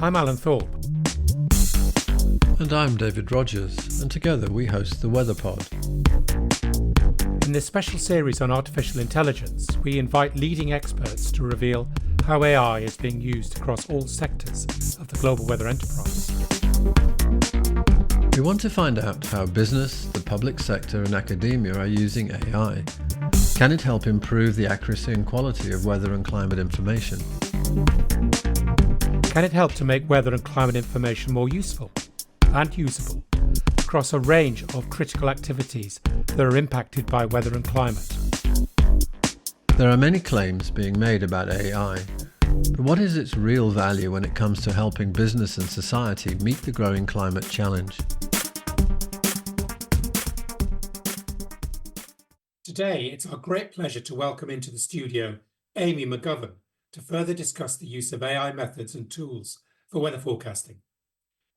I'm Alan Thorpe. And I'm David Rogers, and together we host the WeatherPod. In this special series on artificial intelligence, we invite leading experts to reveal how AI is being used across all sectors of the global weather enterprise. We want to find out how business, the public sector and academia are using AI. Can it help improve the accuracy and quality of weather and climate information? Can it help to make weather and climate information more useful and usable across a range of critical activities that are impacted by weather and climate? There are many claims being made about AI, but what is its real value when it comes to helping business and society meet the growing climate challenge? Today, it's our great pleasure to welcome into the studio Amy McGovern to further discuss the use of AI methods and tools for weather forecasting.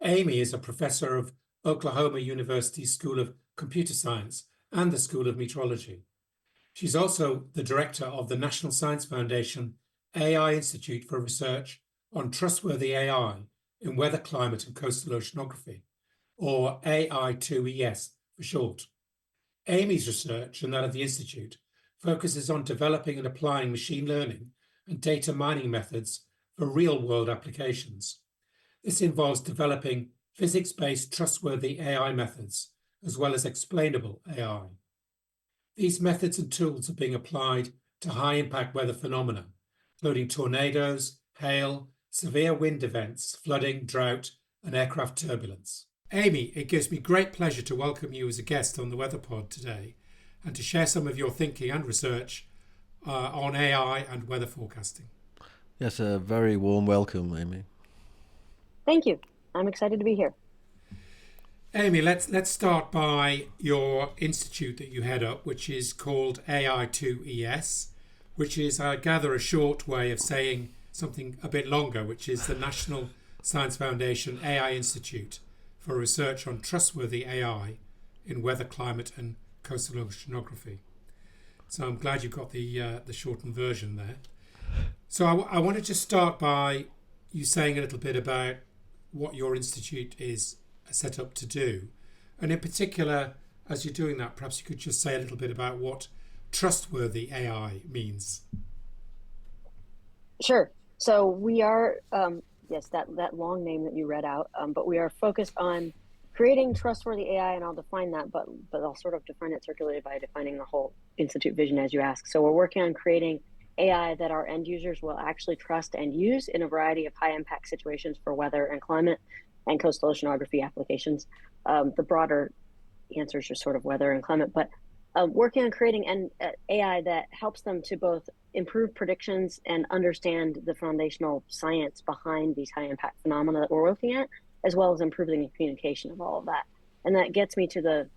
Amy is a professor of Oklahoma University's School of Computer Science and the School of Meteorology. She's also the director of the National Science Foundation AI Institute for Research on Trustworthy AI in Weather, Climate and Coastal Oceanography, or AI2ES for short. Amy's research and that of the Institute focuses on developing and applying machine learning and data mining methods for real-world applications. This involves developing physics-based trustworthy AI methods, as well as explainable AI. These methods and tools are being applied to high-impact weather phenomena, including tornadoes, hail, severe wind events, flooding, drought, and aircraft turbulence. Amy, it gives me great pleasure to welcome you as a guest on the WeatherPod today and to share some of your thinking and research on AI and weather forecasting. Yes, a very warm welcome, Amy. Thank you. I'm excited to be here. Amy, let's start by your institute that you head up, which is called AI2ES, which is, I gather, a short way of saying something a bit longer, which is the National Science Foundation AI Institute for Research on Trustworthy AI in Weather, Climate and Coastal Oceanography. So I'm glad you got the shortened version there. So I want to just start by you saying a little bit about what your institute is set up to do. And in particular, as you're doing that, perhaps you could just say a little bit about what trustworthy AI means. Sure. So we are, yes, that long name that you read out, but we are focused on creating trustworthy AI, and I'll define that, but I'll sort of define it circularly by defining the whole institute vision as you ask. So we're working on creating AI that our end users will actually trust and use in a variety of high impact situations for weather and climate and coastal oceanography applications. The broader answer is just sort of weather and climate, but working on creating an AI that helps them to both improve predictions and understand the foundational science behind these high impact phenomena that we're looking at, as well as improving the communication of all of that. And that gets me to the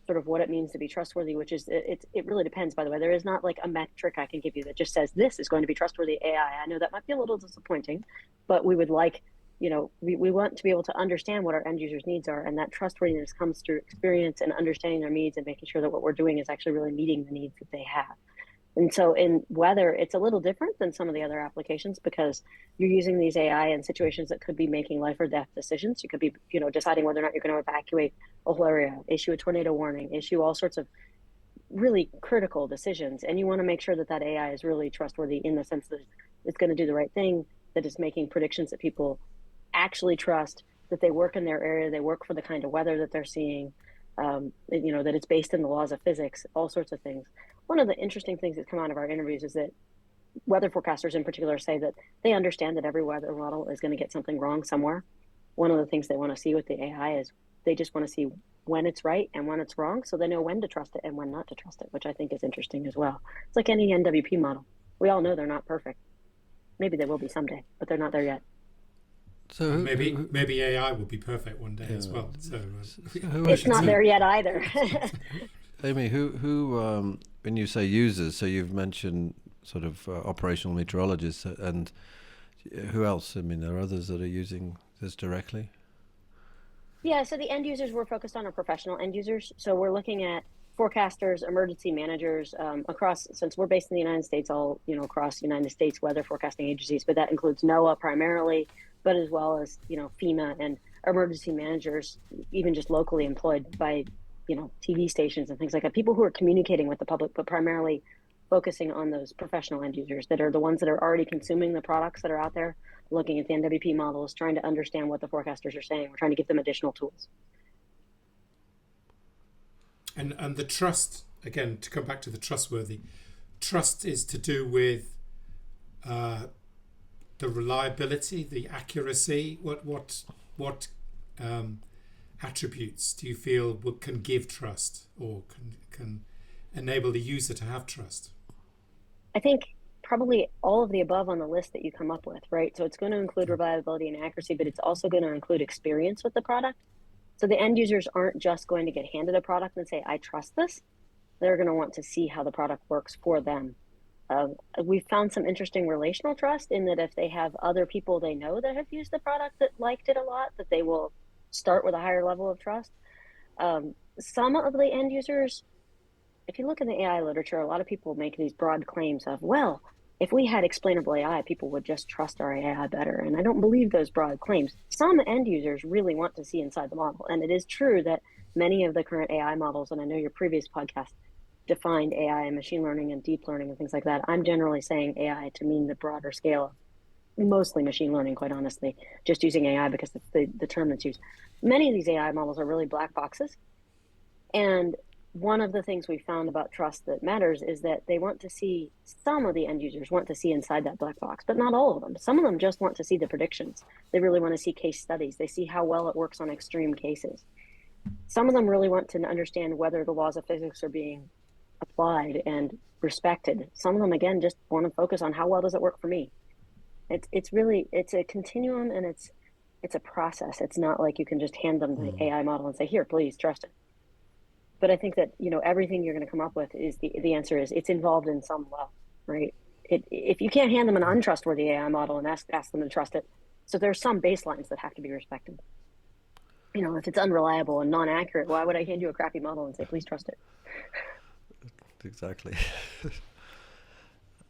sort of what it means to be trustworthy, which is it really depends, by the way. There is not like a metric I can give you that just says this is going to be trustworthy AI. I know that might be a little disappointing, but we would like, we want to be able to understand what our end users' needs are, and that trustworthiness comes through experience and understanding their needs and making sure that what we're doing is actually really meeting the needs that they have. And so in weather, it's a little different than some of the other applications because you're using these AI in situations that could be making life or death decisions. You could be, deciding whether or not you're going to evacuate a whole area, issue a tornado warning, issue all sorts of really critical decisions. And you want to make sure that that AI is really trustworthy in the sense that it's going to do the right thing, that it's making predictions that people actually trust, that they work in their area, they work for the kind of weather that they're seeing, that it's based in the laws of physics, all sorts of things. One of the interesting things that come out of our interviews is that weather forecasters in particular say that they understand that every weather model is going to get something wrong somewhere. One of the things they want to see with the AI is they just want to see when it's right and when it's wrong, so they know when to trust it and when not to trust it, which I think is interesting as well. It's like any NWP model. We all know they're not perfect. Maybe they will be someday, but they're not there yet. So maybe AI will be perfect one day as well. So it's not there yet either. Amy, who when you say users, so you've mentioned sort of operational meteorologists, and who else? I mean, there are others that are using this directly? Yeah, so the end users we're focused on are professional end users. So we're looking at forecasters, emergency managers across, since we're based in the United States, all across United States weather forecasting agencies, but that includes NOAA primarily, but as well as, FEMA and emergency managers, even just locally employed by, TV stations and things like that, people who are communicating with the public, but primarily focusing on those professional end users that are the ones that are already consuming the products that are out there, looking at the NWP models, trying to understand what the forecasters are saying. We're trying to give them additional tools. And the trust, again, to come back to the trustworthy, trust is to do with the reliability, the accuracy. What attributes do you feel can give trust or can enable the user to have trust? I think probably all of the above on the list that you come up with, right? So it's going to include reliability and accuracy, but it's also going to include experience with the product. So the end users aren't just going to get handed a product and say, I trust this. They're going to want to see how the product works for them. We've found some interesting relational trust in that if they have other people they know that have used the product that liked it a lot, that they will start with a higher level of trust. Some of the end users, if you look in the AI literature, a lot of people make these broad claims of, well, if we had explainable AI, people would just trust our AI better. And I don't believe those broad claims. Some end users really want to see inside the model. And it is true that many of the current AI models, and I know your previous podcast defined AI and machine learning and deep learning and things like that. I'm generally saying AI to mean the broader scale of mostly machine learning, quite honestly, just using AI because it's the term that's used. Many of these AI models are really black boxes. And one of the things we found about trust that matters is that they want to see, some of the end users want to see inside that black box, but not all of them. Some of them just want to see the predictions. They really want to see case studies. They see how well it works on extreme cases. Some of them really want to understand whether the laws of physics are being applied and respected. Some of them, again, just want to focus on how well does it work for me. It's a continuum, and it's a process. It's not like you can just hand them the AI model and say, here, please trust it. But I think that, everything you're going to come up with is the answer is it's involved in some level, right? If you can't hand them an untrustworthy AI model and ask them to trust it, so there's some baselines that have to be respected. If it's unreliable and non-accurate, why would I hand you a crappy model and say, please trust it? Exactly.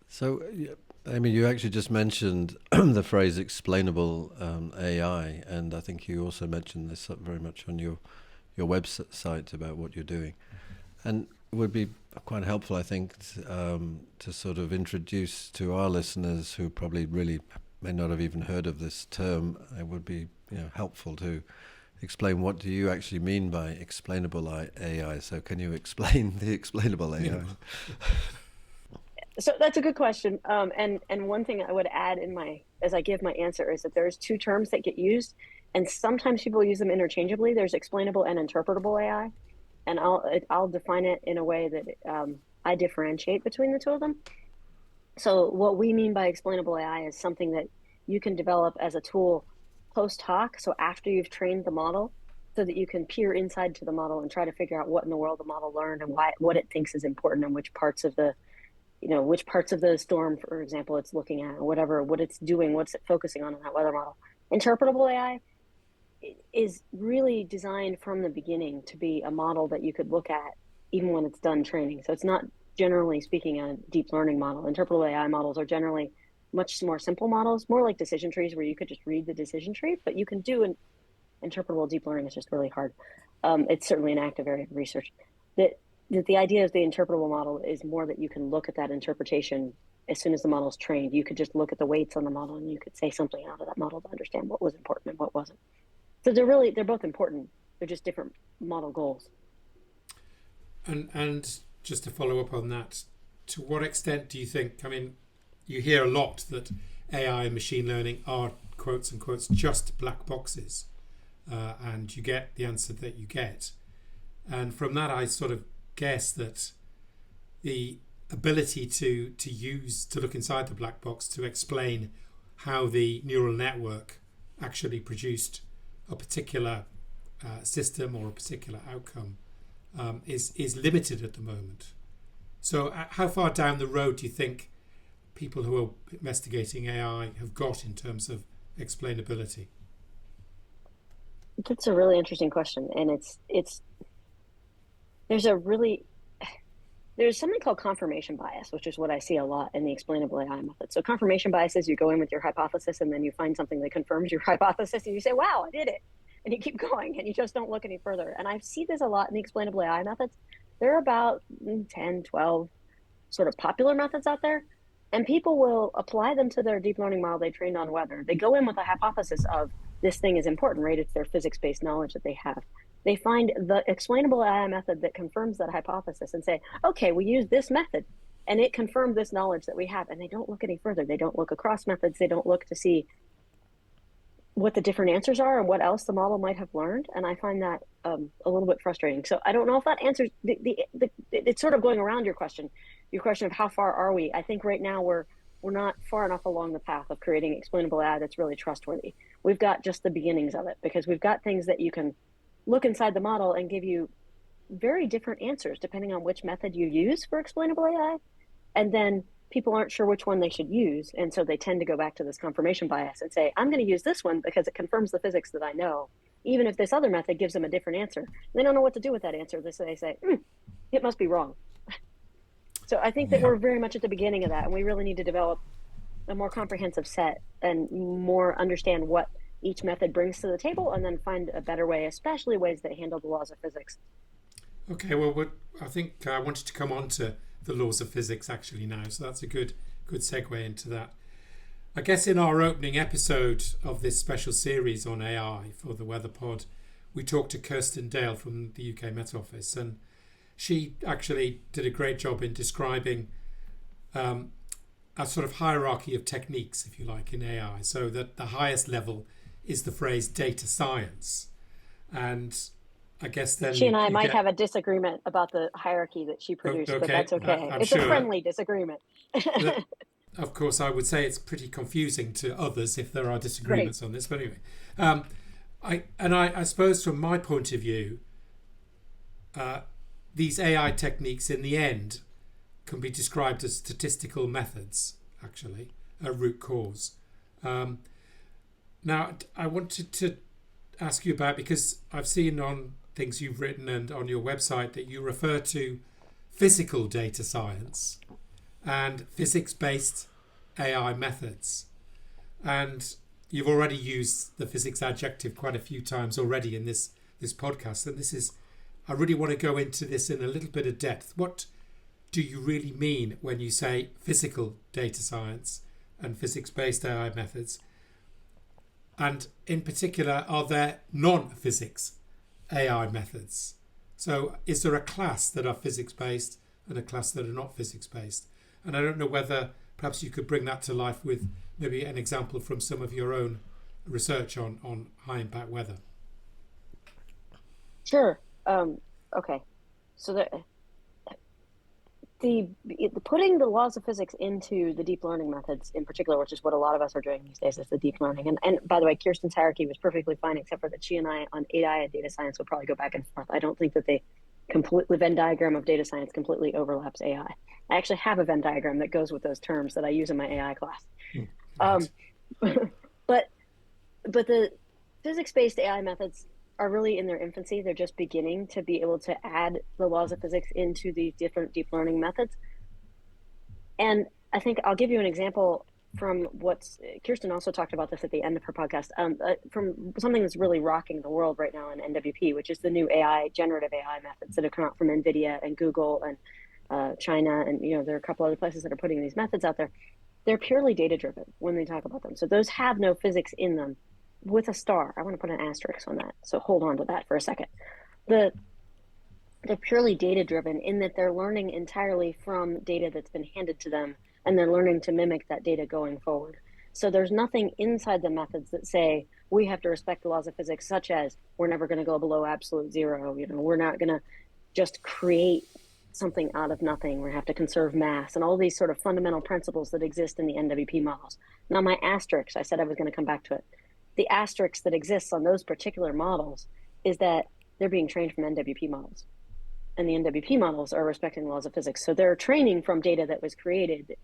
So, Amy, you actually just mentioned the phrase explainable AI, and I think you also mentioned this very much on your website about what you're doing. And it would be quite helpful, I think, to sort of introduce to our listeners who probably really may not have even heard of this term. It would be helpful to explain what do you actually mean by explainable AI. So can you explain the explainable AI? Yeah. So that's a good question. And one thing I would add as I give my answer is that there's two terms that get used, and sometimes people use them interchangeably. There's explainable and interpretable AI, and I'll define it in a way that I differentiate between the two of them. So what we mean by explainable AI is something that you can develop as a tool post hoc, so after you've trained the model, so that you can peer inside to the model and try to figure out what in the world the model learned and what it thinks is important and which parts of the storm, for example, it's looking at, or what it's doing, what's it focusing on in that weather model. Interpretable AI is really designed from the beginning to be a model that you could look at even when it's done training. So it's not, generally speaking, a deep learning model. Interpretable AI models are generally much more simple models, more like decision trees where you could just read the decision tree, but you can do an interpretable deep learning. Is just really hard. It's certainly an active area of research. The idea of the interpretable model is more that you can look at that interpretation as soon as the model is trained. You could just look at the weights on the model and you could say something out of that model to understand what was important and what wasn't. So they're both important. They're just different model goals. And just to follow up on that, to what extent do you think, you hear a lot that AI and machine learning are, quotes and quotes, just black boxes, and you get the answer that you get. And from that, I sort of guess that the ability to look inside the black box to explain how the neural network actually produced a particular system or a particular outcome is limited at the moment. So how far down the road do you think people who are investigating AI have got in terms of explainability? That's a really interesting question, and there's a really there's something called confirmation bias, which is what I see a lot in the explainable AI method. So confirmation bias is you go in with your hypothesis and then you find something that confirms your hypothesis and you say, wow, I did it. And you keep going and you just don't look any further. And I see this a lot in the explainable AI methods. There are about 10, 12 sort of popular methods out there. And people will apply them to their deep learning model they trained on weather. They go in with a hypothesis of this thing is important, right? It's their physics-based knowledge that they have. They find the explainable AI method that confirms that hypothesis and say, okay, we use this method and it confirmed this knowledge that we have. And they don't look any further. They don't look across methods. They don't look to see what the different answers are and what else the model might have learned. And I find that a little bit frustrating. So I don't know if that answers it's sort of going around your question of how far are we? I think right now we're not far enough along the path of creating explainable AI that's really trustworthy. We've got just the beginnings of it because we've got things that you can look inside the model and give you very different answers depending on which method you use for explainable AI. And then people aren't sure which one they should use. And so they tend to go back to this confirmation bias and say, I'm going to use this one because it confirms the physics that I know, even if this other method gives them a different answer. They don't know what to do with that answer. They say, it must be wrong. So I think that we're very much at the beginning of that. And we really need to develop a more comprehensive set and more understand what each method brings to the table and then find a better way, especially ways that handle the laws of physics. Okay, well, I think I wanted to come on to the laws of physics actually now, so that's a good segue into that. I guess in our opening episode of this special series on AI for the WeatherPod, we talked to Kirsten Dale from the UK Met Office, and she actually did a great job in describing a sort of hierarchy of techniques, if you like, in AI, so that the highest level is the phrase data science. And I guess then she and I might have a disagreement about the hierarchy that she produced, but that's okay. It's sure. A friendly disagreement. Of course, I would say it's pretty confusing to others if there are disagreements on this. But anyway, I suppose from my point of view, these AI techniques in the end can be described as statistical methods, actually, a root cause. Now, I wanted to ask you about, because I've seen on things you've written and on your website that you refer to physical data science and physics-based AI methods. And you've already used the physics adjective quite a few times already in this podcast. And I really want to go into this in a little bit of depth. What do you really mean when you say physical data science and physics-based AI methods? And in particular, are there non-physics AI methods? So is there a class that are physics-based and a class that are not physics-based? And I don't know whether perhaps you could bring that to life with maybe an example from some of your own research on high-impact weather. Sure. Okay. So the putting the laws of physics into the deep learning methods in particular, which is what a lot of us are doing these days, is the deep learning. And by the way, Kirsten's hierarchy was perfectly fine, except for that she and I on AI and data science would probably go back and forth. I don't think that the Venn diagram of data science completely overlaps AI. I actually have a Venn diagram that goes with those terms that I use in my AI class. But the physics-based AI methods are really in their infancy. They're just beginning to be able to add the laws of physics into the different deep learning methods. And I think I'll give you an example from Kirsten also talked about this at the end of her podcast, from something that's really rocking the world right now in NWP, which is the new generative AI methods that have come out from NVIDIA and Google and China. And, there are a couple other places that are putting these methods out there. They're purely data-driven when they talk about them. So those have no physics in them. With a star, I want to put an asterisk on that. So hold on to that for a second. They're purely data-driven in that they're learning entirely from data that's been handed to them, and they're learning to mimic that data going forward. So there's nothing inside the methods that say we have to respect the laws of physics, such as we're never going to go below absolute zero. We're not going to just create something out of nothing. We have to conserve mass and all these sort of fundamental principles that exist in the NWP models. Now, my asterisk, I said I was going to come back to it. The asterisk that exists on those particular models is that they're being trained from NWP models. And the NWP models are respecting the laws of physics. So they're training from data that was created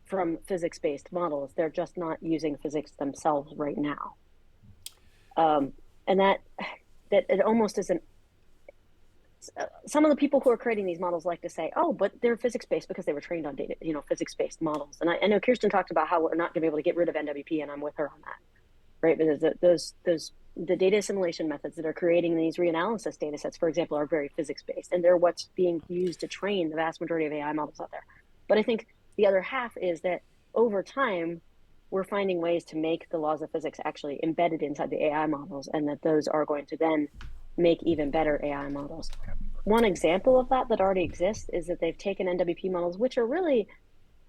from physics-based models. They're just not using physics themselves right now. And that it almost isn't. some of the people who are creating these models like to say, oh, but they're physics-based because they were trained on data, physics-based models. And I know Kirsten talked about how we're not going to be able to get rid of NWP, and I'm with her on that, right? Because the data assimilation methods that are creating these reanalysis data sets, for example, are very physics-based, and they're what's being used to train the vast majority of AI models out there. But I think the other half is that over time, we're finding ways to make the laws of physics actually embedded inside the AI models, and that those are going to then make even better AI models. One example of that already exists is that they've taken NWP models, which are really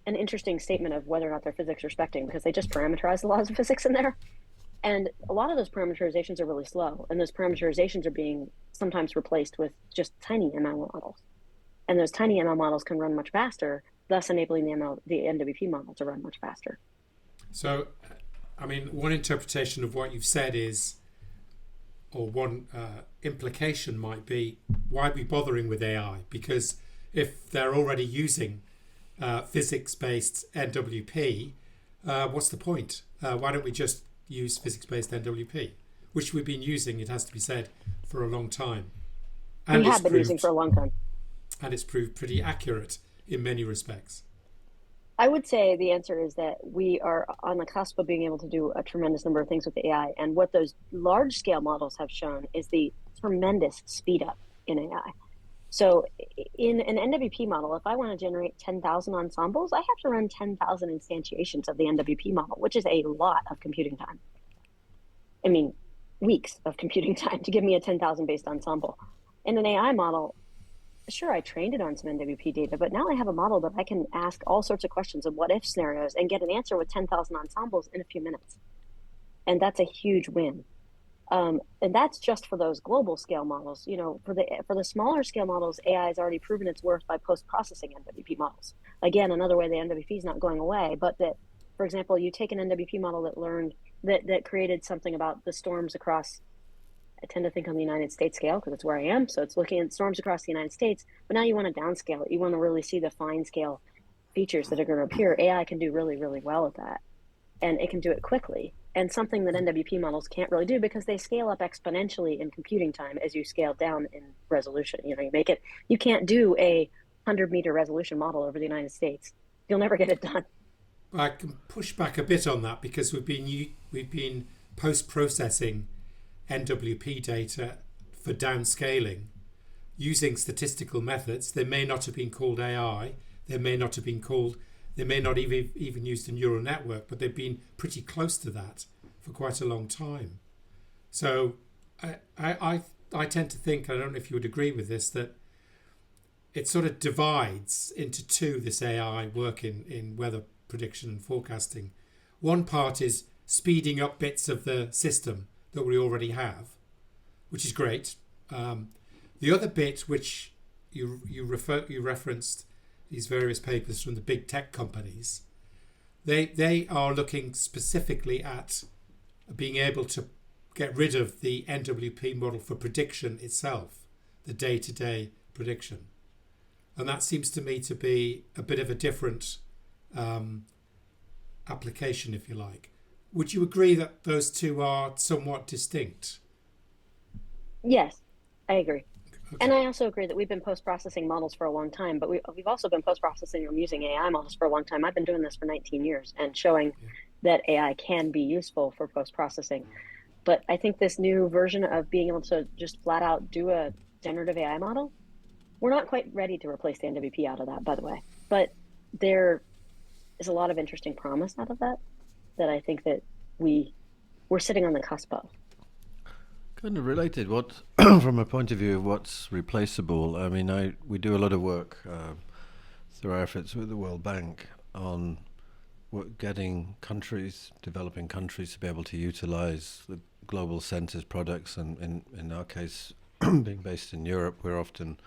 an interesting statement of whether or not they're physics respecting, because they just parameterize the laws of physics in there. And a lot of those parameterizations are really slow, and those parameterizations are being sometimes replaced with just tiny ML models. And those tiny ML models can run much faster, thus enabling the NWP model to run much faster. So, I mean, one interpretation of what you've said is, or one implication might be, why be bothering with AI? Because if they're already using physics-based NWP, what's the point? Why don't we just use physics-based NWP, which we've been using, it has to be said, for a long time. And we have been using for a long time. And it's proved pretty accurate in many respects. I would say the answer is that we are on the cusp of being able to do a tremendous number of things with the AI. And what those large scale models have shown is the tremendous speed up in AI. So in an NWP model, if I want to generate 10,000 ensembles, I have to run 10,000 instantiations of the NWP model, which is a lot of computing time. I mean, weeks of computing time to give me a 10,000 based ensemble. In an AI model, sure, I trained it on some NWP data, but now I have a model that I can ask all sorts of questions of what if scenarios and get an answer with 10,000 ensembles in a few minutes. And that's a huge win. And that's just for those global scale models. For the smaller scale models, AI has already proven its worth by post-processing NWP models. Again, another way the NWP is not going away, but that, for example, you take an NWP model that learned that created something about the storms across, I tend to think on the United States scale because it's where I am. So it's looking at storms across the United States, but now you want to downscale it. You want to really see the fine scale features that are going to appear. AI can do really, really well at that. And it can do it quickly. And something that NWP models can't really do because they scale up exponentially in computing time as you scale down in resolution. You can't do a 100-meter resolution model over the United States. You'll never get it done. I can push back a bit on that because we've been post-processing NWP data for downscaling using statistical methods. They may not have been called AI. They may not even used a neural network, but they've been pretty close to that for quite a long time. So I tend to think, I don't know if you would agree with this, that it sort of divides into two, this AI work in weather prediction and forecasting. One part is speeding up bits of the system that we already have, which is great. The other bit, which you referenced, these various papers from the big tech companies, they are looking specifically at being able to get rid of the NWP model for prediction itself, the day-to-day prediction. And that seems to me to be a bit of a different application, if you like. Would you agree that those two are somewhat distinct? Yes, I agree. Okay. And I also agree that we've been post-processing models for a long time, but we've also been post-processing and using AI models for a long time. I've been doing this for 19 years and showing that AI can be useful for post-processing. But I think this new version of being able to just flat out do a generative AI model, we're not quite ready to replace the NWP out of that, by the way. But there is a lot of interesting promise out of that I think that we're sitting on the cusp of. Kind of related. What, from a point of view of what's replaceable? I mean, we do a lot of work through our efforts with the World Bank on getting developing countries, to be able to utilize the global centres products, and in our case, being based in Europe, we're often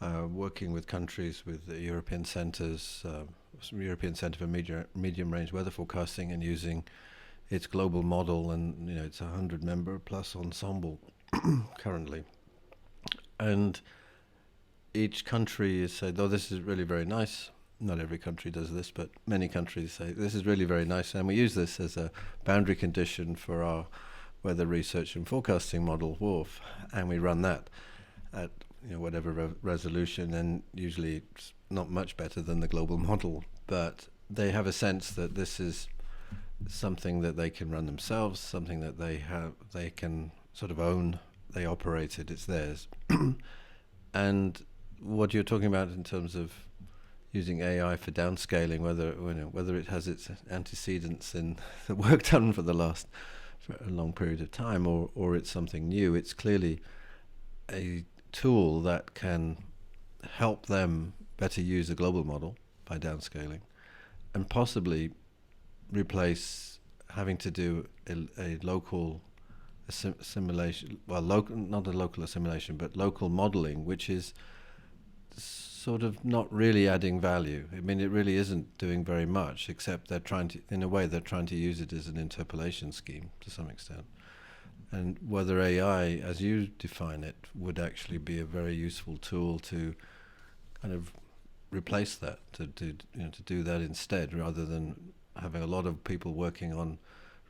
working with countries with the European centres, European Centre for Medium Range Weather Forecasting, and using its global model, and it's a 100-member plus ensemble currently. And each country is saying, "Oh, this is really very nice." Not every country does this, but many countries say, "This is really very nice," and we use this as a boundary condition for our weather research and forecasting model, WRF, and we run that at whatever resolution, and usually it's not much better than the global model, but they have a sense that this is something that they can run themselves, something that they can sort of own, they operate it, it's theirs. And what you're talking about in terms of using AI for downscaling, whether it has its antecedents in the work done for a long period of time, or it's something new, it's clearly a tool that can help them better use a global model by downscaling, and possibly replace having to do a local assimilation, not a local assimilation, but local modeling, which is sort of not really adding value. I mean, it really isn't doing very much, except they're trying to use it as an interpolation scheme to some extent. And whether AI, as you define it, would actually be a very useful tool to kind of replace that, to do that instead, rather than having a lot of people working on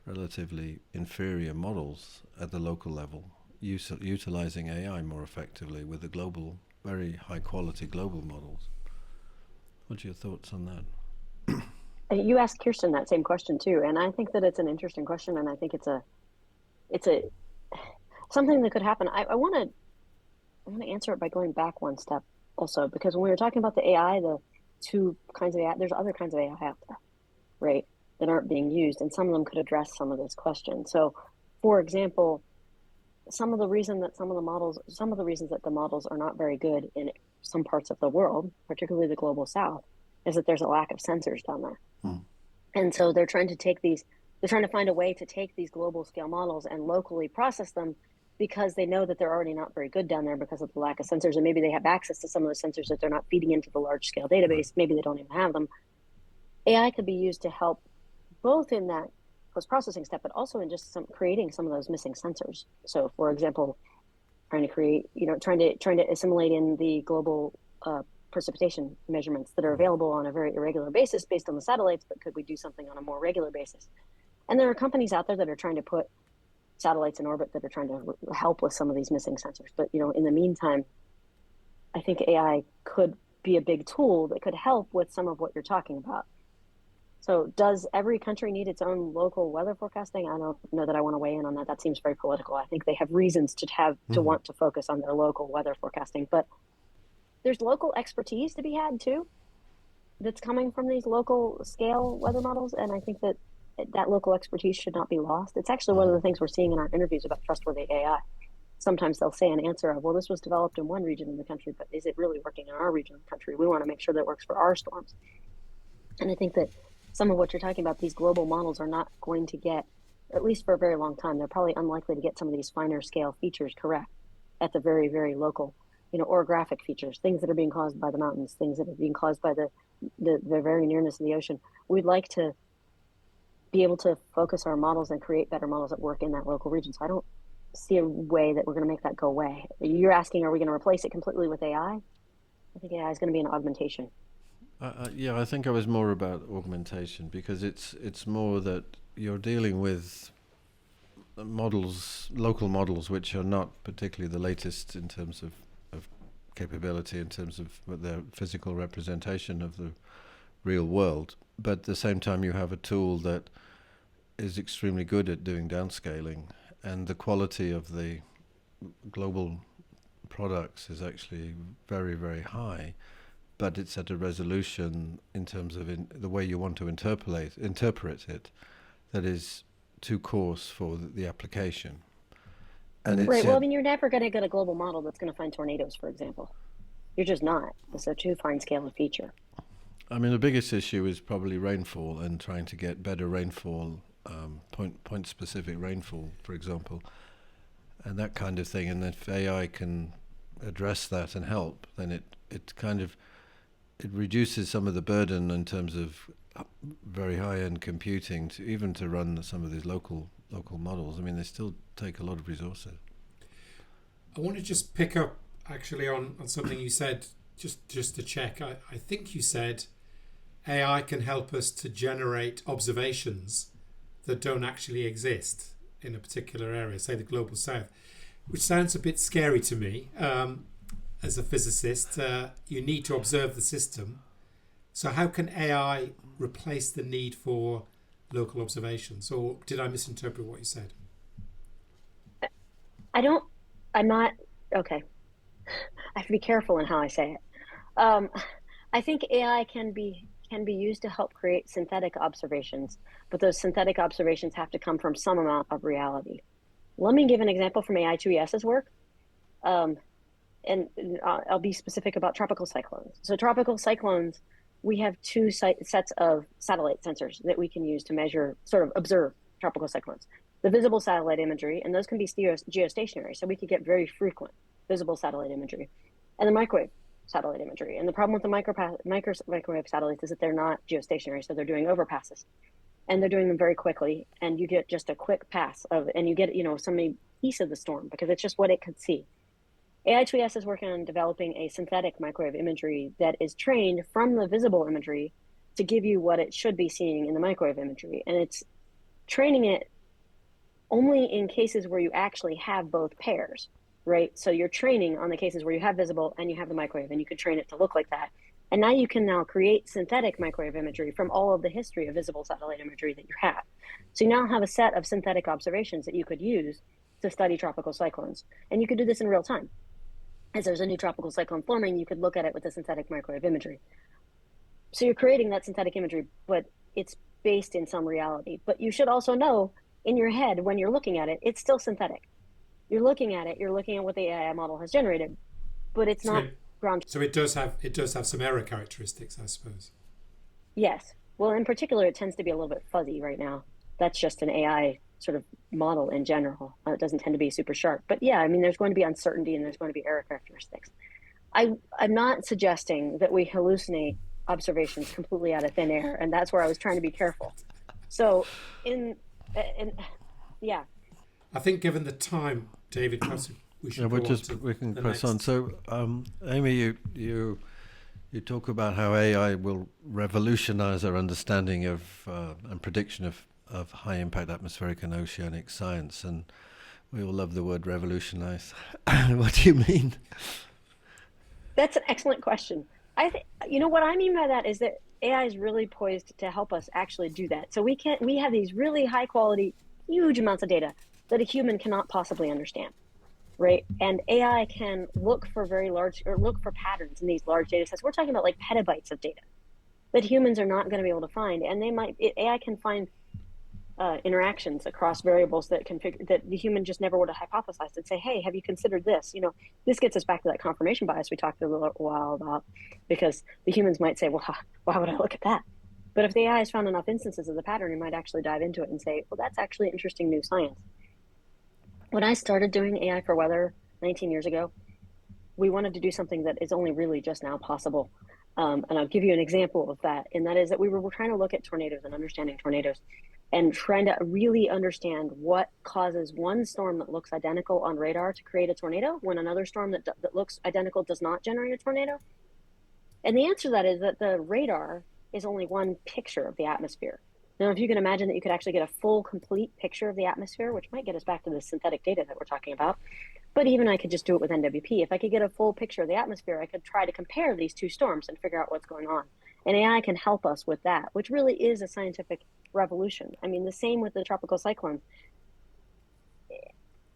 relatively inferior models at the local level, utilizing AI more effectively with the global, very high quality global models. What's your thoughts on that? You asked Kirsten that same question too, and I think that it's an interesting question, and I think it's a something that could happen. I want to answer it by going back one step also, because when we were talking about the AI, the two kinds of AI, there's other kinds of AI out there, right, that aren't being used, and some of them could address some of those questions. So, for example, some of the reasons that the models are not very good in some parts of the world, particularly the global south, is that there's a lack of sensors down there. And so they're trying to find a way to take these global scale models and locally process them, because they know that they're already not very good down there because of the lack of sensors. And maybe they have access to some of those sensors that they're not feeding into the large scale database. Maybe they don't even have them. AI could be used to help both in that post-processing step, but also in just creating some of those missing sensors. So, for example, trying to assimilate in the global precipitation measurements that are available on a very irregular basis based on the satellites, but could we do something on a more regular basis? And there are companies out there that are trying to put satellites in orbit that are trying to help with some of these missing sensors. But in the meantime, I think AI could be a big tool that could help with some of what you're talking about. So does every country need its own local weather forecasting? I don't know that I want to weigh in on that. That seems very political. I think they have reasons to want to focus on their local weather forecasting, but there's local expertise to be had too, that's coming from these local scale weather models. And I think that local expertise should not be lost. It's actually one of the things we're seeing in our interviews about trustworthy AI. Sometimes they'll say an answer of, well, this was developed in one region of the country, but is it really working in our region of the country? We want to make sure that it works for our storms. And I think that some of what you're talking about, these global models are not going to get, at least for a very long time, they're probably unlikely to get some of these finer scale features correct at the very, very local, orographic features, things that are being caused by the mountains, things that are being caused by the very nearness of the ocean. We'd like to be able to focus our models and create better models that work in that local region. So I don't see a way that we're going to make that go away. You're asking, are we going to replace it completely with AI? I think AI is going to be an augmentation. Yeah, I think I was more about augmentation, because it's more that you're dealing with models, local models, which are not particularly the latest in terms of capability, in terms of their physical representation of the real world. But at the same time, you have a tool that is extremely good at doing downscaling, and the quality of the global products is actually very, very high. But it's at a resolution in terms of the way you want to interpret it that is too coarse for the application. And right. Well, you're never going to get a global model that's going to find tornadoes, for example. You're just not. It's a too fine scale of feature. The biggest issue is probably rainfall, and trying to get better rainfall, point specific rainfall, for example, and that kind of thing. And if AI can address that and help, then it reduces some of the burden in terms of very high-end computing to run some of these local models. They still take a lot of resources. I want to just pick up actually on something you said, just to check. I think you said AI can help us to generate observations that don't actually exist in a particular area, say the global south, which sounds a bit scary to me. as a physicist, you need to observe the system. So how can AI replace the need for local observations? Or did I misinterpret what you said? I'm not, okay. I have to be careful in how I say it. Um, I think AI can be used to help create synthetic observations, but those synthetic observations have to come from some amount of reality. Let me give an example from AI2ES's work. Um, and I'll be specific about tropical cyclones. So tropical cyclones, we have two sets of satellite sensors that we can use to measure, sort of observe tropical cyclones. The visible satellite imagery, and those can be geostationary, so we could get very frequent visible satellite imagery, and the microwave satellite imagery. And the problem with the microwave satellites is that they're not geostationary, so they're doing overpasses, and they're doing them very quickly, and you get just a quick pass of, and you get, some piece of the storm because it's just what it could see. AI2ES is working on developing a synthetic microwave imagery that is trained from the visible imagery to give you what it should be seeing in the microwave imagery. And it's training it only in cases where you actually have both pairs, right? So you're training on the cases where you have visible and you have the microwave, and you could train it to look like that. And now you can create synthetic microwave imagery from all of the history of visible satellite imagery that you have. So you now have a set of synthetic observations that you could use to study tropical cyclones. And you could do this in real time. As there's a new tropical cyclone forming, you could look at it with the synthetic microwave imagery. So you're creating that synthetic imagery, but it's based in some reality. But you should also know in your head, when you're looking at it, it's still synthetic. You're looking at what the AI model has generated, but it's not ground. So it does have some error characteristics, I suppose. Yes. Well, in particular, it tends to be a little bit fuzzy right now. That's just an AI sort of model in general. It doesn't tend to be super sharp. But yeah, I mean, there's going to be uncertainty and there's going to be error characteristics. I'm not suggesting that we hallucinate observations completely out of thin air, and that's where I was trying to be careful. So, yeah. I think given the time, David, perhaps we should we can press on. So, Amy, you talk about how AI will revolutionize our understanding of and prediction of high impact atmospheric and oceanic science, and we all love the word revolutionize. What do you mean? That's an excellent question. I think, what I mean by that is that AI is really poised to help us actually do that. So we have these really high quality, huge amounts of data that a human cannot possibly understand, right? And AI can look for look for patterns in these large data sets. We're talking about like petabytes of data that humans are not going to be able to find. And AI can find interactions across variables that the human just never would have hypothesized, and say, hey, have you considered this? This gets us back to that confirmation bias we talked a little while about, because the humans might say, well, why would I look at that? But if the AI has found enough instances of the pattern, it might actually dive into it and say, well, that's actually interesting new science. When I started doing AI for weather 19 years ago, we wanted to do something that is only really just now possible. And I'll give you an example of that. And that is that we were trying to look at tornadoes and understanding tornadoes, and trying to really understand what causes one storm that looks identical on radar to create a tornado when another storm that looks identical does not generate a tornado. And the answer to that is that the radar is only one picture of the atmosphere. Now, if you can imagine that you could actually get a full, complete picture of the atmosphere, which might get us back to the synthetic data that we're talking about, but even I could just do it with NWP. If I could get a full picture of the atmosphere, I could try to compare these two storms and figure out what's going on. And AI can help us with that, which really is a scientific revolution. I mean, the same with the tropical cyclones.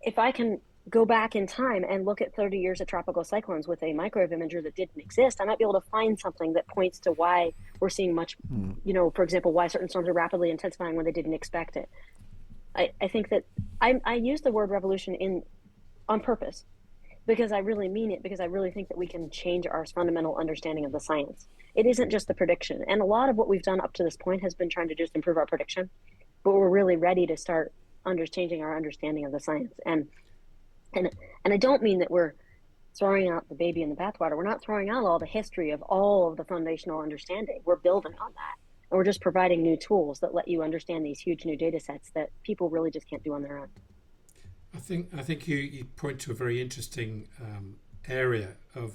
If I can go back in time and look at 30 years of tropical cyclones with a microwave imager that didn't exist, I might be able to find something that points to why we're seeing much, for example, why certain storms are rapidly intensifying when they didn't expect it. I think that I use the word revolution on purpose, because I really mean it, because I really think that we can change our fundamental understanding of the science. It isn't just the prediction. And a lot of what we've done up to this point has been trying to just improve our prediction, but we're really ready to start changing our understanding of the science. And I don't mean that we're throwing out the baby in the bathwater. We're not throwing out all the history of all of the foundational understanding. We're building on that. And we're just providing new tools that let you understand these huge new data sets that people really just can't do on their own. I think you point to a very interesting area of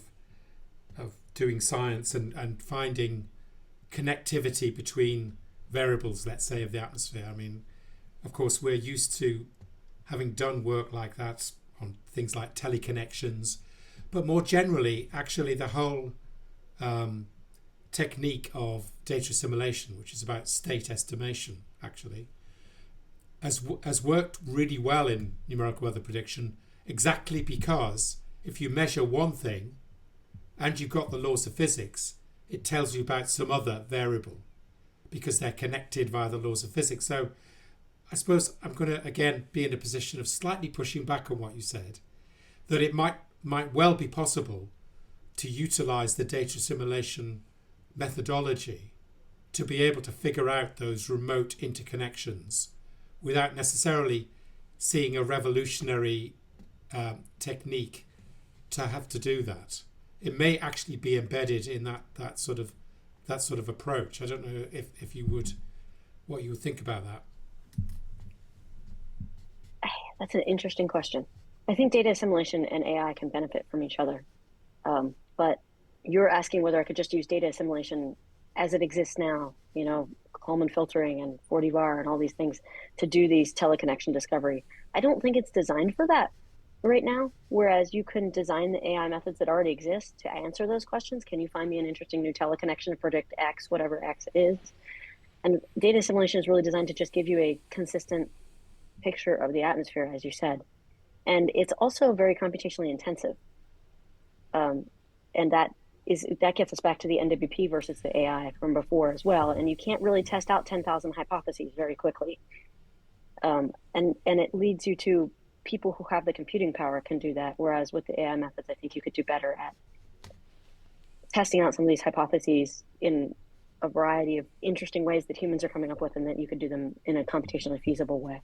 doing science and finding connectivity between variables, let's say, of the atmosphere. I mean, of course, we're used to having done work like that on things like teleconnections, But more generally, actually, the whole technique of data assimilation, which is about state estimation, actually, has worked really well in numerical weather prediction, exactly because if you measure one thing and you've got the laws of physics, it tells you about some other variable because they're connected via the laws of physics. So I suppose I'm going to, again, be in a position of slightly pushing back on what you said, that it might well be possible to utilize the data assimilation methodology to be able to figure out those remote interconnections without necessarily seeing a revolutionary technique to have to do that. It may actually be embedded in that sort of approach. I don't know if you would, what you would think about that. That's an interesting question. I think data assimilation and AI can benefit from each other. But you're asking whether I could just use data assimilation as it exists now, Kalman filtering and 40 bar and all these things to do these teleconnection discovery. I don't think it's designed for that right now, whereas you can design the AI methods that already exist to answer those questions. Can you find me an interesting new teleconnection to predict X, whatever X is? And data assimilation is really designed to just give you a consistent picture of the atmosphere, as you said. And it's also very computationally intensive. And that gets us back to the NWP versus the AI from before as well. And you can't really test out 10,000 hypotheses very quickly. And it leads you to people who have the computing power can do that. Whereas with the AI methods, I think you could do better at testing out some of these hypotheses in a variety of interesting ways that humans are coming up with, and that you could do them in a computationally feasible way.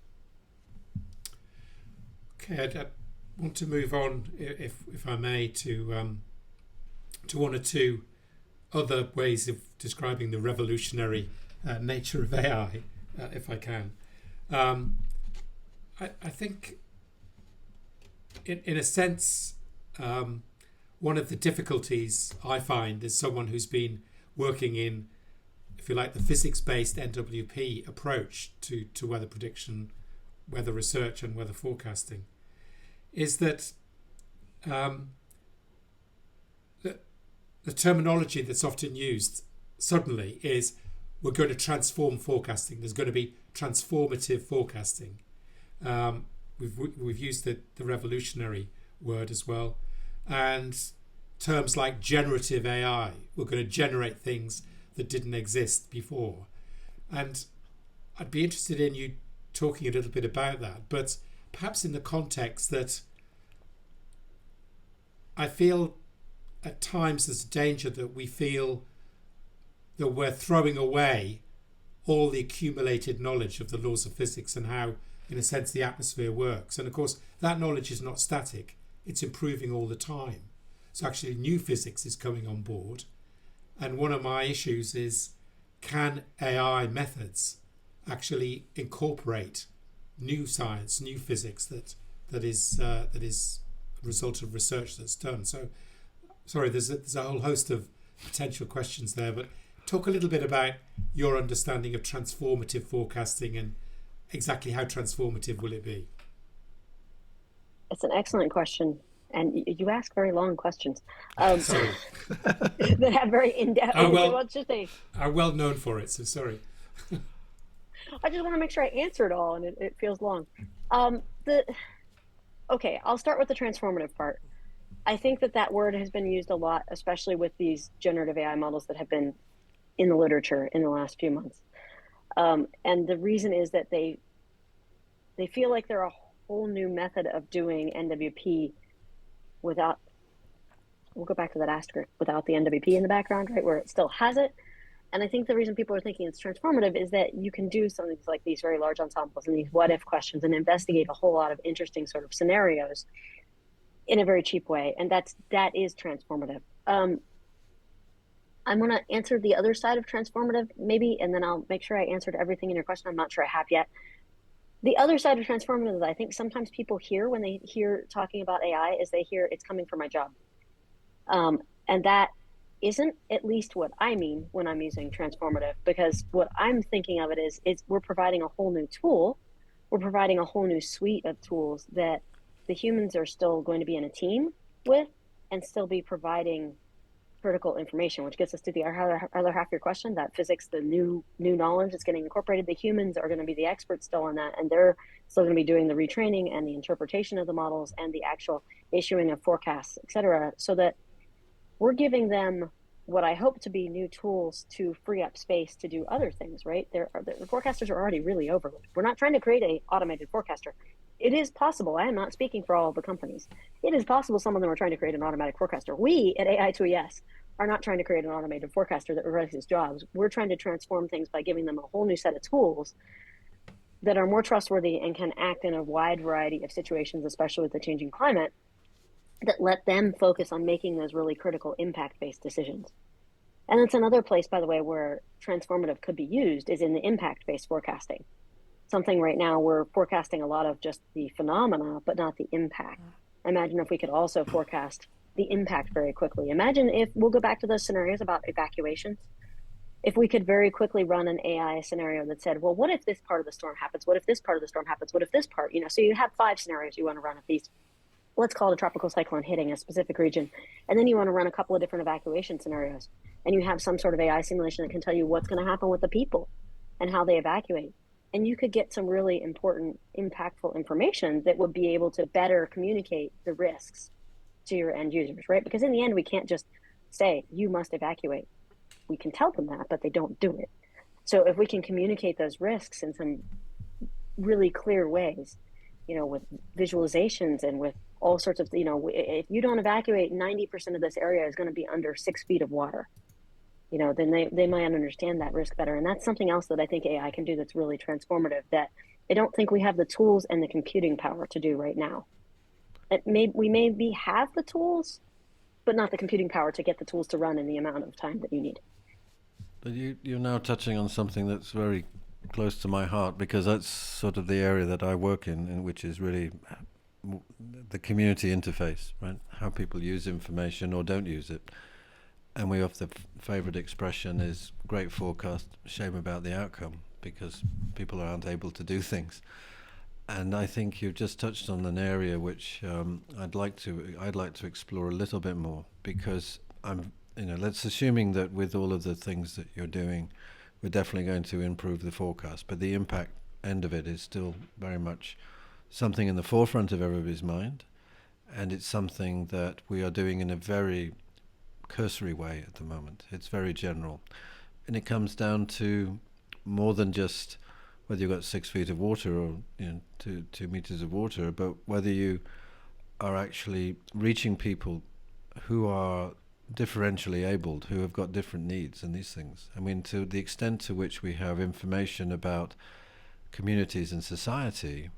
Okay, I want to move on, if I may, to one or two other ways of describing the revolutionary nature of AI, if I can. I think, in a sense, one of the difficulties I find as someone who's been working in, if you like, the physics-based NWP approach to weather prediction, weather research and weather forecasting, is that the terminology that's often used suddenly is we're going to transform forecasting. There's going to be transformative forecasting. We've used the revolutionary word as well, and terms like generative AI. We're going to generate things that didn't exist before, and I'd be interested in you talking a little bit about that, but perhaps in the context that I feel at times there's a danger that we feel that we're throwing away all the accumulated knowledge of the laws of physics and how, in a sense, the atmosphere works. And of course, that knowledge is not static. It's improving all the time. So actually new physics is coming on board. And one of my issues is, can AI methods actually incorporate new science, new physics that is a result of research that's done? So, sorry, there's a whole host of potential questions there, but talk a little bit about your understanding of transformative forecasting and exactly how transformative will it be? It's an excellent question. And you ask very long questions Sorry. that have very in-depth. I'm well known for it, so sorry. I just want to make sure I answer it all, and it feels long. Okay, I'll start with the transformative part. I think that word has been used a lot, especially with these generative AI models that have been in the literature in the last few months. And the reason is that they feel like they're a whole new method of doing NWP without, we'll go back to that asterisk, without the NWP in the background, right, where it still has it. And I think the reason people are thinking it's transformative is that you can do something like these very large ensembles and these what if questions and investigate a whole lot of interesting sort of scenarios in a very cheap way. And that is transformative. I'm going to answer the other side of transformative maybe, and then I'll make sure I answered everything in your question. I'm not sure I have yet. The other side of transformative that I think sometimes people hear when they hear talking about AI is they hear it's coming for my job. And that isn't at least what I mean when I'm using transformative, because what I'm thinking of it is we're providing a whole new tool. We're providing a whole new suite of tools that the humans are still going to be in a team with, and still be providing critical information, which gets us to the other half of your question, that physics, the new knowledge is getting incorporated. The humans are going to be the experts still on that, and they're still going to be doing the retraining and the interpretation of the models and the actual issuing of forecasts, et cetera, so that we're giving them what I hope to be new tools to free up space to do other things, right? The forecasters are already really overloaded. We're not trying to create an automated forecaster. It is possible. I am not speaking for all of the companies. It is possible some of them are trying to create an automatic forecaster. We at AI2ES are not trying to create an automated forecaster that replaces jobs. We're trying to transform things by giving them a whole new set of tools that are more trustworthy and can act in a wide variety of situations, especially with the changing climate, that let them focus on making those really critical impact-based decisions. And it's another place, by the way, where transformative could be used is in the impact-based forecasting. Something right now we're forecasting a lot of just the phenomena, but not the impact. Imagine if we could also forecast the impact very quickly. Imagine if, we'll go back to those scenarios about evacuations, if we could very quickly run an AI scenario that said, well, what if this part of the storm happens? What if this part of the storm happens? What if this part, so you have 5 scenarios you want to run of these. Let's call it a tropical cyclone hitting a specific region. And then you want to run a couple of different evacuation scenarios. And you have some sort of AI simulation that can tell you what's going to happen with the people and how they evacuate. And you could get some really important, impactful information that would be able to better communicate the risks to your end users, right? Because in the end, we can't just say, you must evacuate. We can tell them that, but they don't do it. So if we can communicate those risks in some really clear ways, with visualizations and with all sorts of, if you don't evacuate, 90% of this area is going to be under 6 feet of water. Then they might understand that risk better. And that's something else that I think AI can do that's really transformative that I don't think we have the tools and the computing power to do right now. We maybe have the tools, but not the computing power to get the tools to run in the amount of time that you need. But you're now touching on something that's very close to my heart, because that's sort of the area that I work in which is really the community interface, right? How people use information or don't use it. And we have the favorite expression is great forecast, shame about the outcome, because people aren't able to do things. And I think you've just touched on an area which I'd like to explore a little bit more, because let's assuming that with all of the things that you're doing, we're definitely going to improve the forecast, but the impact end of it is still very much something in the forefront of everybody's mind, and it's something that we are doing in a very cursory way at the moment. It's very general, and it comes down to more than just whether you've got 6 feet of water or 2 meters of water, but whether you are actually reaching people who are differentially abled, who have got different needs and these things. I mean, to the extent to which we have information about communities and society,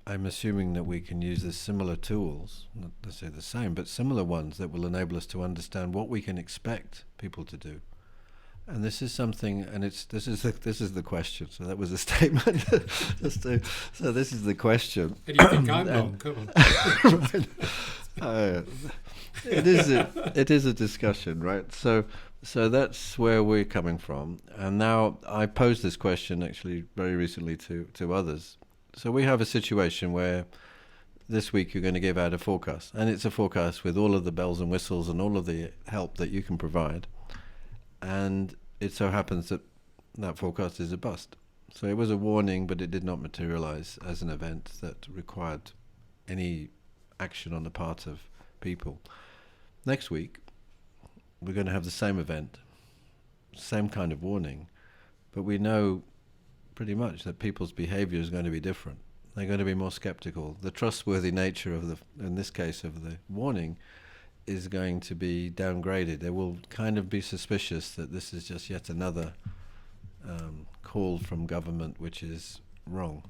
I'm assuming that we can use the similar tools, not to say the same, but similar ones that will enable us to understand what we can expect people to do. And this is something, and this is the question. So that was a statement. So this is the question. And you think I'm wrong? Come on. Right. It is a discussion, right? So that's where we're coming from. And now I posed this question actually very recently to others. So we have a situation where this week you're going to give out a forecast, and it's a forecast with all of the bells and whistles and all of the help that you can provide. And it so happens that that forecast is a bust. So it was a warning, but it did not materialize as an event that required any action on the part of people. Next week, we're going to have the same event, same kind of warning, but we know pretty much that people's behavior is going to be different. They're going to be more skeptical. The trustworthy nature of in this case, of the warning is going to be downgraded. They will kind of be suspicious that this is just yet another call from government which is wrong.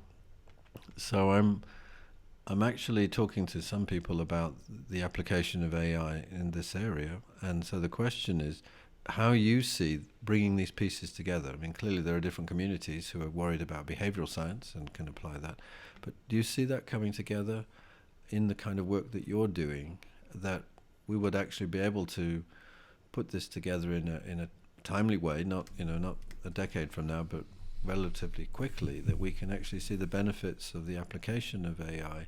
So I'm actually talking to some people about the application of AI in this area, and so the question is how you see bringing these pieces together. I mean, clearly there are different communities who are worried about behavioral science and can apply that, but do you see that coming together in the kind of work that you're doing, that we would actually be able to put this together in a timely way, not a decade from now, but relatively quickly, that we can actually see the benefits of the application of AI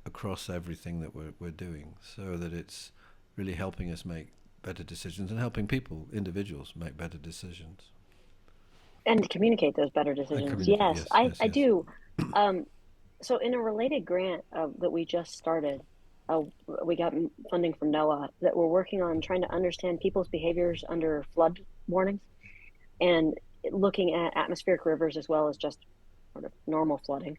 across everything that we're doing, so that it's really helping us make better decisions and helping people, individuals, make better decisions. And to communicate those better And decisions. communicate, Yes, yes, I, yes, I yes. do. So in a related grant that we just started, we got funding from NOAA that we're working on trying to understand people's behaviors under flood warnings and looking at atmospheric rivers as well as just sort of normal flooding.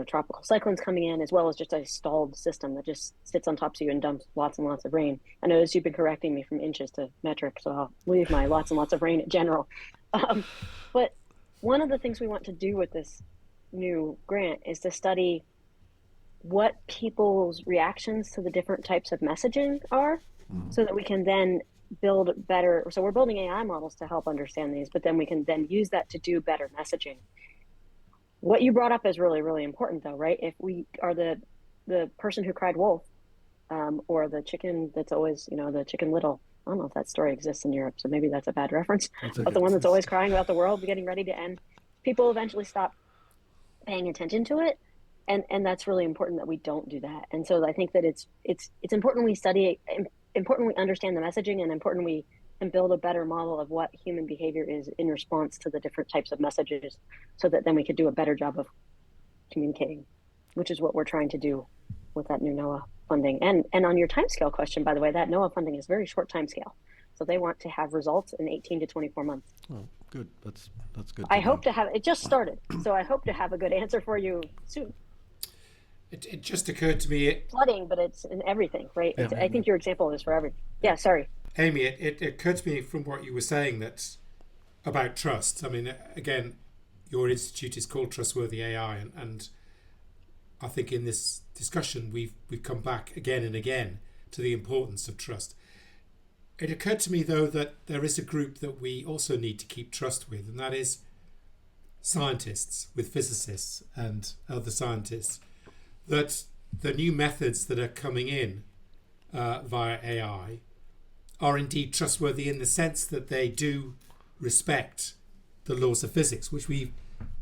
Tropical cyclones coming in, as well as just a stalled system that just sits on top of you and dumps lots and lots of rain. I noticed you've been correcting me from inches to metric, so I'll leave my lots and lots of rain at general. But one of the things we want to do with this new grant is to study what people's reactions to the different types of messaging are, so that we can then build better. So we're building AI models to help understand these, but then we can then use that to do better messaging. What you brought up is really, really important, though, right? If we are the person who cried wolf, or the chicken that's always, the chicken little. I don't know if that story exists in Europe, so maybe that's a bad reference. But the one that's always crying about the world getting ready to end, people eventually stop paying attention to it, and that's really important that we don't do that. And so I think that it's important we study, important we understand the messaging, and important we can build a better model of what human behavior is in response to the different types of messages, so that then we could do a better job of communicating, which is what we're trying to do with that new NOAA funding. And on your timescale question, by the way, that NOAA funding is very short timescale. So they want to have results in 18 to 24 months. Oh, good. That's good. I hope to have, it just started, so I hope to have a good answer for you soon. It just occurred to me. Flooding, but it's in everything, right? Yeah. I think your example is for everything. Yeah, sorry. Amy, it occurred to me from what you were saying that about trust. I mean, again, your institute is called Trustworthy AI, and I think in this discussion we've come back again and again to the importance of trust. It occurred to me, though, that there is a group that we also need to keep trust with, and that is scientists, with physicists and other scientists, that the new methods that are coming in via AI are indeed trustworthy in the sense that they do respect the laws of physics, which we've,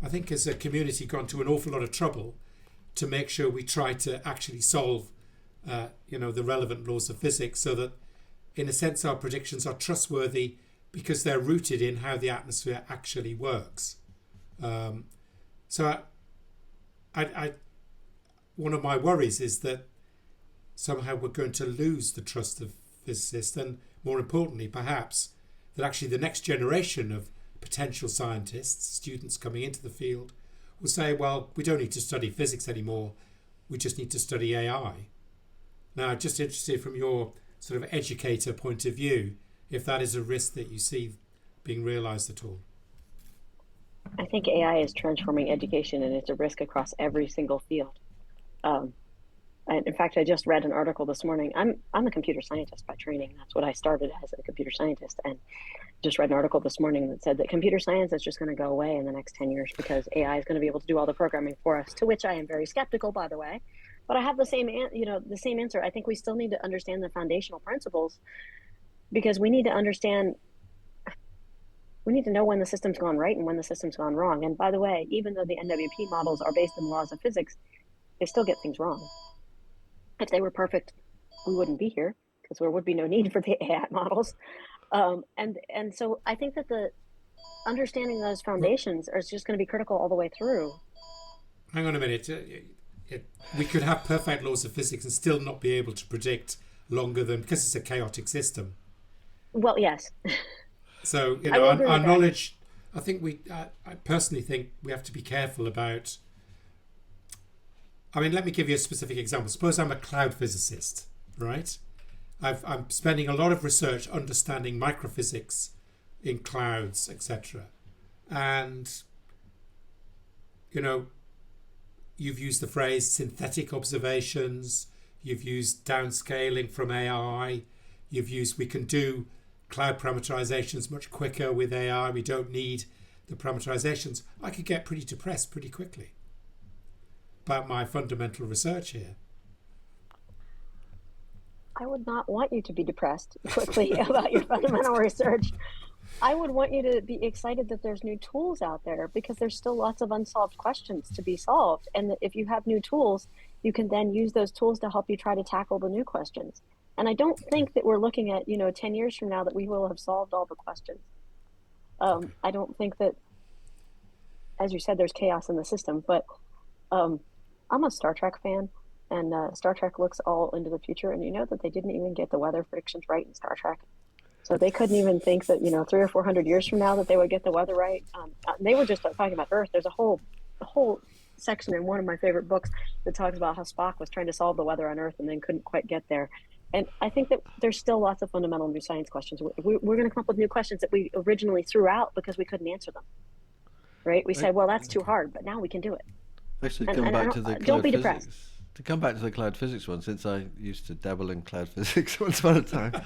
I think, as a community, gone to an awful lot of trouble to make sure we try to actually solve, the relevant laws of physics, so that, in a sense, our predictions are trustworthy because they're rooted in how the atmosphere actually works. So I one of my worries is that somehow we're going to lose the trust of physicists, and more importantly, perhaps, that actually the next generation of potential scientists, students coming into the field, will say, well, we don't need to study physics anymore, we just need to study AI. Now, just interested from your sort of educator point of view, if that is a risk that you see being realised at all. I think AI is transforming education, and it's a risk across every single field. In fact, I just read an article this morning. I'm a computer scientist by training. That's what I started as, a computer scientist, and just read an article this morning that said that computer science is just going to go away in the next 10 years because AI is going to be able to do all the programming for us, to which I am very skeptical, by the way. But I have the same answer. I think we still need to understand the foundational principles, because we need to know when the system's gone right and when the system's gone wrong. And by the way, even though the NWP models are based on laws of physics, they still get things wrong. If they were perfect, we wouldn't be here, because there would be no need for the AI models. And so I think that the understanding those foundations is just going to be critical all the way through. Hang on a minute. We could have perfect laws of physics and still not be able to predict longer than, because it's a chaotic system. Well, yes. So, our knowledge, I think I personally think we have to be careful about. I mean, let me give you a specific example. Suppose I'm a cloud physicist, right? I'm spending a lot of research understanding microphysics in clouds, etc. And, you've used the phrase synthetic observations, you've used downscaling from AI, we can do cloud parameterizations much quicker with AI, we don't need the parameterizations. I could get pretty depressed pretty quickly about my fundamental research here. I would not want you to be depressed quickly about your fundamental research. I would want you to be excited that there's new tools out there, because there's still lots of unsolved questions to be solved. And if you have new tools, you can then use those tools to help you try to tackle the new questions. And I don't think that we're looking at, 10 years from now that we will have solved all the questions. I don't think that, as you said, there's chaos in the system, but I'm a Star Trek fan, and Star Trek looks all into the future, and you know that they didn't even get the weather predictions right in Star Trek. So they couldn't even think that, 300 or 400 years from now that they would get the weather right. They were just talking about Earth. There's a whole section in one of my favorite books that talks about how Spock was trying to solve the weather on Earth and then couldn't quite get there. And I think that there's still lots of fundamental new science questions. We're going to come up with new questions that we originally threw out because we couldn't answer them. Right? We said, well, that's too hard, but now we can do it. Actually, And, come and back to the don't cloud be physics. depressed. To come back to the cloud physics one, since I used to dabble in cloud physics once upon a time,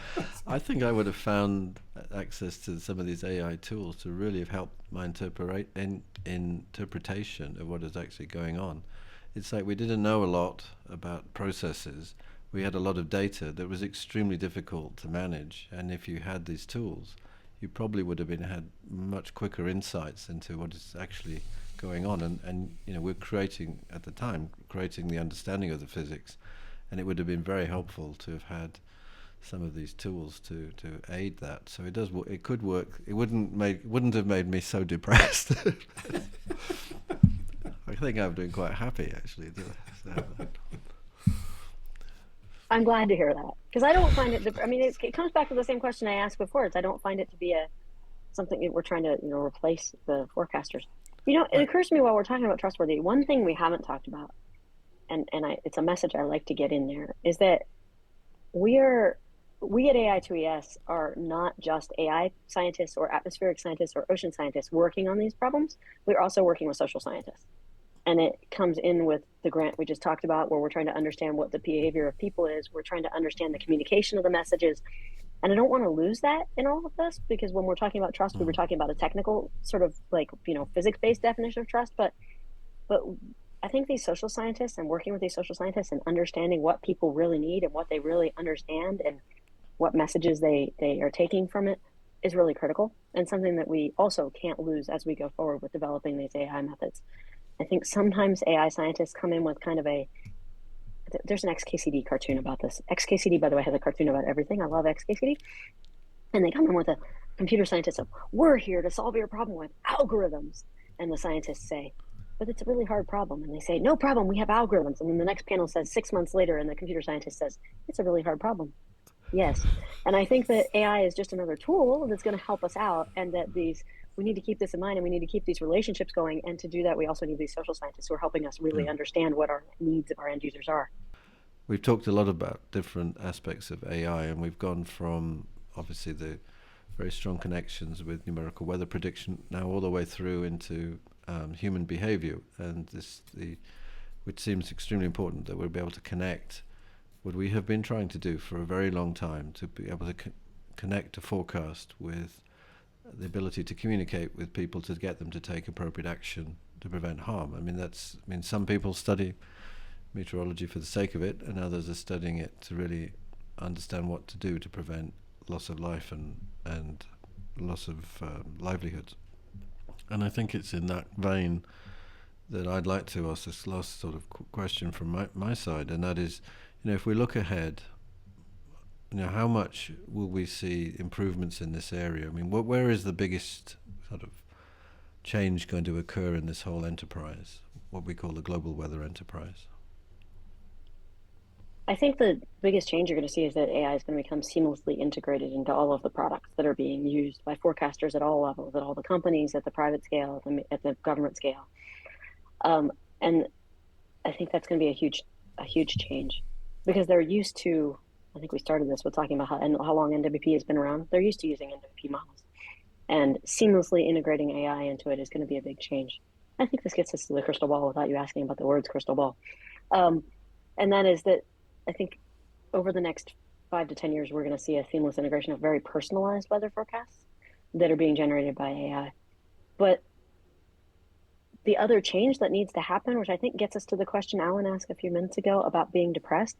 I think I would have found access to some of these AI tools to really have helped my interpretation of what is actually going on. It's like we didn't know a lot about processes. We had a lot of data that was extremely difficult to manage, and if you had these tools, you probably would have had much quicker insights into what is actually going on, and we're creating the understanding of the physics, and it would have been very helpful to have had some of these tools to aid that. So it could work. It wouldn't have made me so depressed. I think I'm doing quite happy actually to have that. I'm glad to hear that, because I don't find it. I mean, it comes back to the same question I asked before. I don't find it to be something that we're trying to replace the forecasters. It occurs to me while we're talking about Trustworthy, one thing we haven't talked about, and it's a message I like to get in there, is that we at AI2ES are not just AI scientists or atmospheric scientists or ocean scientists working on these problems. We're also working with social scientists. And it comes in with the grant we just talked about, where we're trying to understand what the behavior of people is. We're trying to understand the communication of the messages. And I don't want to lose that in all of this, because when we're talking about trust, we were talking about a technical sort of physics-based definition of trust. But I think these social scientists and working with these social scientists and understanding what people really need and what they really understand and what messages they are taking from it is really critical, and something that we also can't lose as we go forward with developing these AI methods. I think sometimes AI scientists come in with there's an XKCD cartoon about this. XKCD, by the way, has a cartoon about everything. I love XKCD. And they come in with a computer scientist of, we're here to solve your problem with algorithms. And the scientists say, but it's a really hard problem. And they say, no problem, we have algorithms. And then the next panel says 6 months later, and the computer scientist says, it's a really hard problem. Yes. And I think that AI is just another tool that's going to help us out, and that we need to keep this in mind, and we need to keep these relationships going. And to do that, we also need these social scientists who are helping us really understand what our needs of our end users are. We've talked a lot about different aspects of AI, and we've gone from obviously the very strong connections with numerical weather prediction now all the way through into human behavior, and which seems extremely important, that we'll be able to connect what we have been trying to do for a very long time, to be able to connect a forecast with the ability to communicate with people to get them to take appropriate action to prevent harm. I mean, some people study meteorology for the sake of it, and others are studying it to really understand what to do to prevent loss of life and loss of livelihoods. And I think it's in that vein that I'd like to ask this last sort of question from my side, and that is, if we look ahead, how much will we see improvements in this area? I mean, where is the biggest sort of change going to occur in this whole enterprise, what we call the global weather enterprise? I think the biggest change you're going to see is that AI is going to become seamlessly integrated into all of the products that are being used by forecasters at all levels, at all the companies, at the private scale, at the government scale. And I think that's going to be a huge change, because they're used to, I think we started this with talking about how long NWP has been around. They're used to using NWP models, and seamlessly integrating AI into it is going to be a big change. I think this gets us to the crystal ball without you asking about the words crystal ball. And that is that I think over the next 5 to 10 years, we're going to see a seamless integration of very personalized weather forecasts that are being generated by AI. But the other change that needs to happen, which I think gets us to the question Alan asked a few minutes ago about being depressed,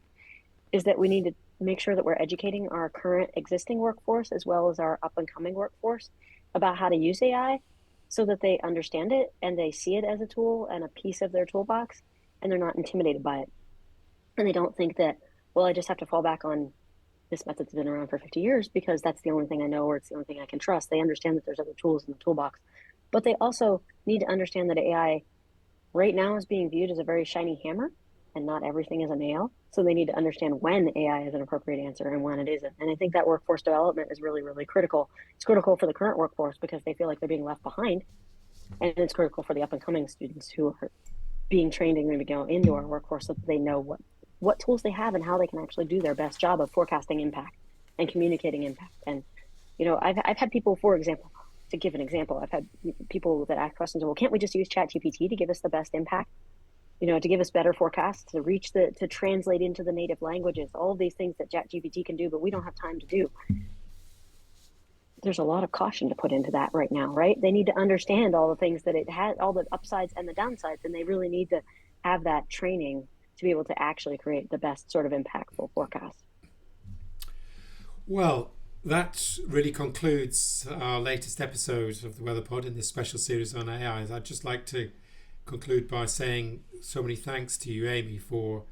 is that we need to make sure that we're educating our current existing workforce as well as our up and coming workforce about how to use AI, so that they understand it and they see it as a tool and a piece of their toolbox, and they're not intimidated by it. And they don't think that, well, I just have to fall back on this method's been around for 50 years because that's the only thing I know, or it's the only thing I can trust. They understand that there's other tools in the toolbox, but they also need to understand that AI right now is being viewed as a very shiny hammer and not everything is a nail. So they need to understand when AI is an appropriate answer and when it isn't. And I think that workforce development is really, really critical. It's critical for the current workforce because they feel like they're being left behind. And it's critical for the up and coming students who are being trained and going to go into our workforce so that they know what tools they have and how they can actually do their best job of forecasting impact and communicating impact. And, I've had people, for example, to give an example, I've had people that ask questions, well, can't we just use ChatGPT to give us the best impact? To give us better forecasts, to translate into the native languages, all of these things that ChatGPT can do, but we don't have time to do. There's a lot of caution to put into that right now, right? They need to understand all the things that it has, all the upsides and the downsides, and they really need to have that training to be able to actually create the best sort of impactful forecast. Well, that really concludes our latest episode of the WeatherPod in this special series on AI. I'd just like to conclude by saying so many thanks to you, Amy, for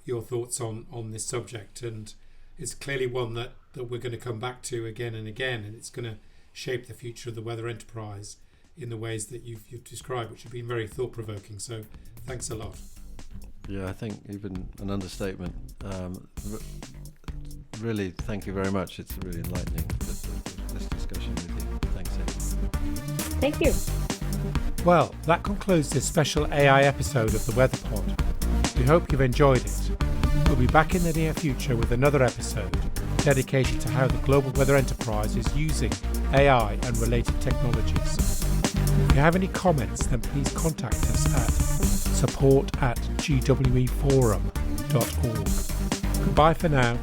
your thoughts on this subject. And it's clearly one that we're going to come back to again and again, and it's going to shape the future of the weather enterprise in the ways that you've described, which have been very thought-provoking. So thanks a lot. Yeah, I think even an understatement. Really, thank you very much. It's really enlightening, this discussion with you. Thanks, Amy. Thank you. Well, that concludes this special AI episode of the WeatherPod. We hope you've enjoyed it. We'll be back in the near future with another episode dedicated to how the global weather enterprise is using AI and related technologies. If you have any comments, then please contact us at support@gweforum.org. Goodbye for now.